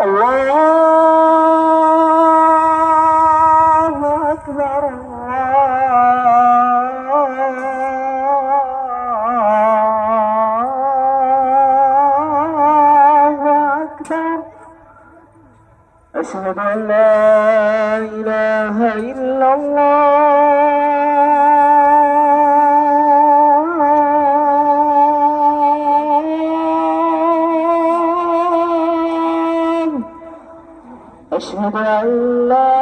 الله أكبر الله أكبر. أشهد أن لا إله إلا الله. أشهد أن لا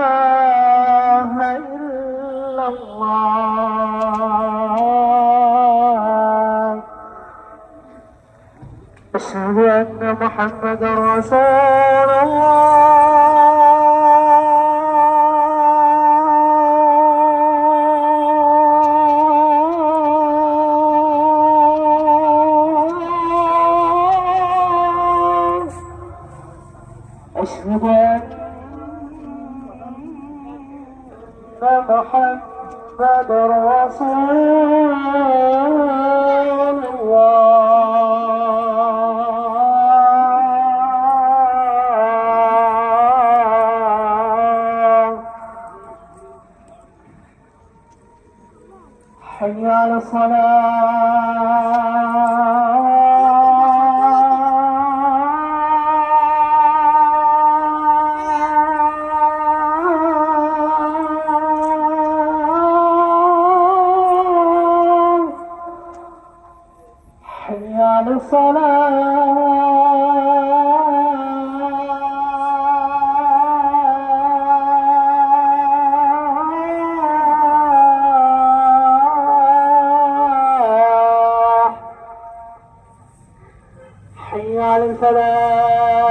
إله إلا الله. أشهد أن محمدا رسول الله. أشهد أن محمدا رسول الله. حي على الصلاة. حي على الصلاة. حي على الفلاح.